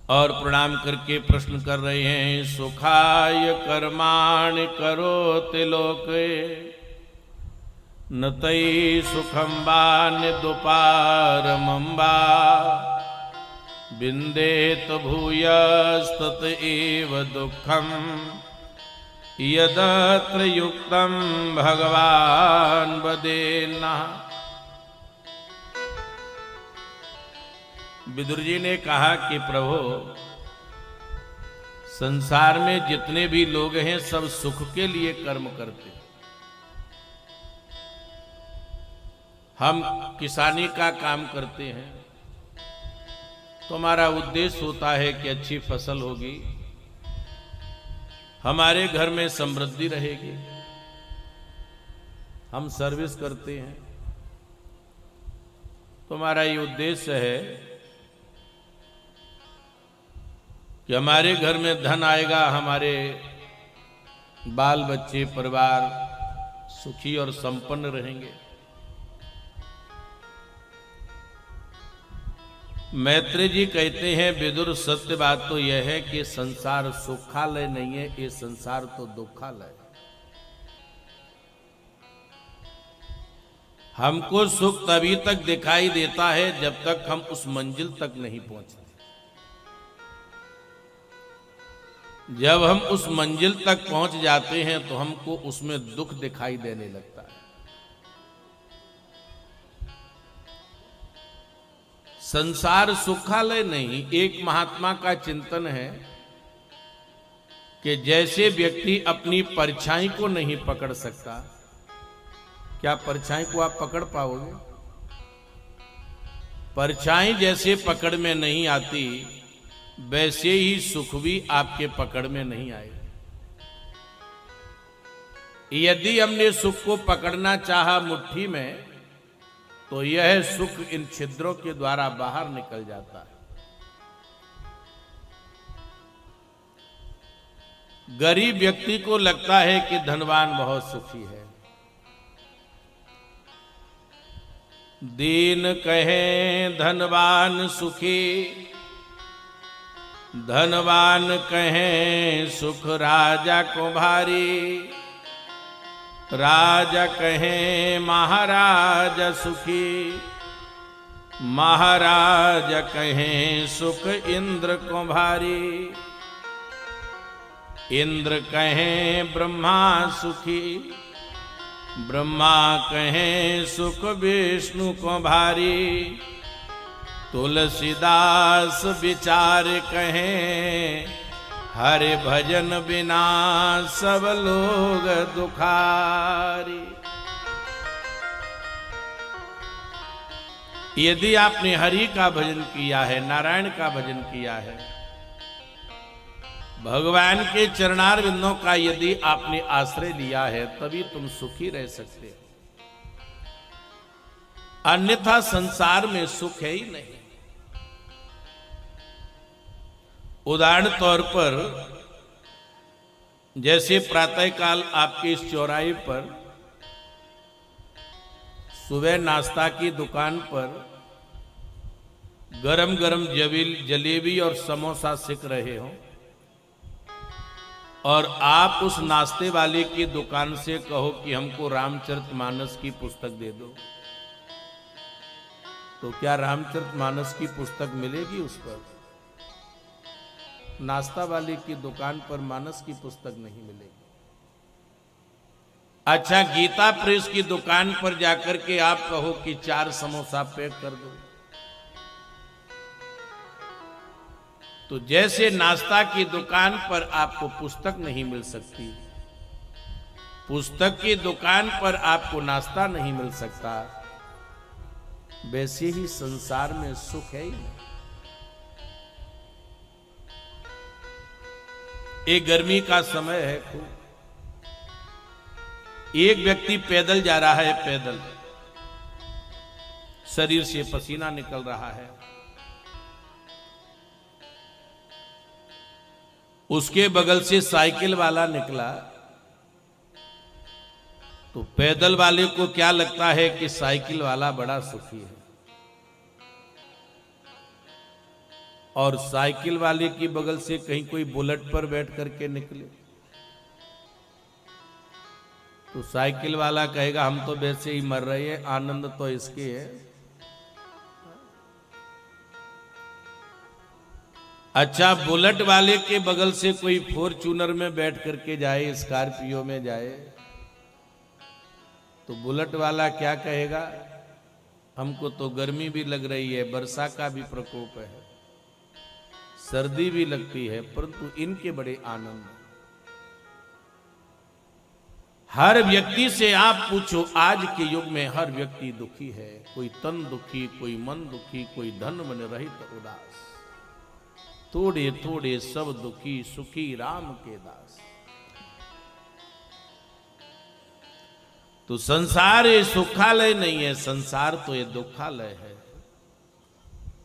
और प्रणाम करके प्रश्न कर रहे हैं। सुखाय कर्माणि करोति लोके न तयि सुखम वा निदुपारमं वा विन्देत भूयस्तत एव दुःखम यदत्र युक्तं भगवान वदेन्नः। विदुर जी ने कहा कि प्रभु, संसार में जितने भी लोग हैं सब सुख के लिए कर्म करते हैं। हम किसानी का काम करते हैं तो हमारा उद्देश्य होता है कि अच्छी फसल होगी, हमारे घर में समृद्धि रहेगी। हम सर्विस करते हैं तो हमारा ये उद्देश्य है कि हमारे घर में धन आएगा, हमारे बाल बच्चे परिवार सुखी और संपन्न रहेंगे। मैत्रेय जी कहते हैं, विदुर सत्य बात तो यह है कि संसार सुखालय नहीं है, ये संसार तो दुखालय है। हमको सुख तभी तक दिखाई देता है जब तक हम उस मंजिल तक नहीं पहुंचते। जब हम उस मंजिल तक पहुंच जाते हैं तो हमको उसमें दुख दिखाई देने लगता है। संसार सुखालय नहीं। एक महात्मा का चिंतन है कि जैसे व्यक्ति अपनी परछाई को नहीं पकड़ सकता, क्या परछाई को आप पकड़ पाओगे? परछाई जैसे पकड़ में नहीं आती, वैसे ही सुख भी आपके पकड़ में नहीं आए। यदि हमने सुख को पकड़ना चाहा मुट्ठी में, तो यह सुख इन छिद्रों के द्वारा बाहर निकल जाता है। गरीब व्यक्ति को लगता है कि धनवान बहुत सुखी है। दीन कहें धनवान सुखी, धनवान कहें सुख राजा को भारी, राजा कहें महाराज सुखी, महाराज कहें सुख इंद्र को भारी, इंद्र कहें ब्रह्मा सुखी, ब्रह्मा कहें सुख विष्णु को भारी, तुलसीदास विचार कहें हरि भजन बिना सब लोग दुखारी। यदि आपने हरि का भजन किया है, नारायण का भजन किया है, भगवान के चरणारविंदों का यदि आपने आश्रय लिया है, तभी तुम सुखी रह सकते हो। अन्यथा संसार में सुख है ही नहीं। उदाहरण तौर पर जैसे प्रातःकाल आपके इस चौराहे पर सुबह नाश्ता की दुकान पर गरम गरम जलेबी और समोसा सिक रहे हो, और आप उस नाश्ते वाले की दुकान से कहो कि हमको रामचरितमानस की पुस्तक दे दो, तो क्या रामचरितमानस की पुस्तक मिलेगी उस पर? नाश्ता वाले की दुकान पर मानस की पुस्तक नहीं मिलेगी। अच्छा, गीता प्रेस की दुकान पर जाकर के आप कहो कि 4 समोसा पैक कर दो, तो जैसे नाश्ता की दुकान पर आपको पुस्तक नहीं मिल सकती, पुस्तक की दुकान पर आपको नाश्ता नहीं मिल सकता, वैसे ही संसार में सुख है ही नहीं। एक गर्मी का समय है, खूब एक व्यक्ति पैदल जा रहा है, पैदल शरीर से पसीना निकल रहा है। उसके बगल से साइकिल वाला निकला, तो पैदल वाले को क्या लगता है कि साइकिल वाला बड़ा सुखी है। और साइकिल वाले की बगल से कहीं कोई बुलेट पर बैठ करके निकले तो साइकिल वाला कहेगा हम तो वैसे ही मर रहे हैं, आनंद तो इसके है। अच्छा, बुलेट वाले के बगल से कोई फॉर्च्यूनर में बैठ करके जाए, स्कॉर्पियो में जाए, तो बुलेट वाला क्या कहेगा, हमको तो गर्मी भी लग रही है, वर्षा का भी प्रकोप है, सर्दी भी लगती है, परंतु इनके बड़े आनंद। हर व्यक्ति से आप पूछो, आज के युग में हर व्यक्ति दुखी है, कोई तन दुखी, कोई मन दुखी, कोई धन मन रहित उदास, थोड़े थोड़े सब दुखी, सुखी राम के दास। तो संसार ये सुखालय नहीं है, संसार तो ये दुखालय है।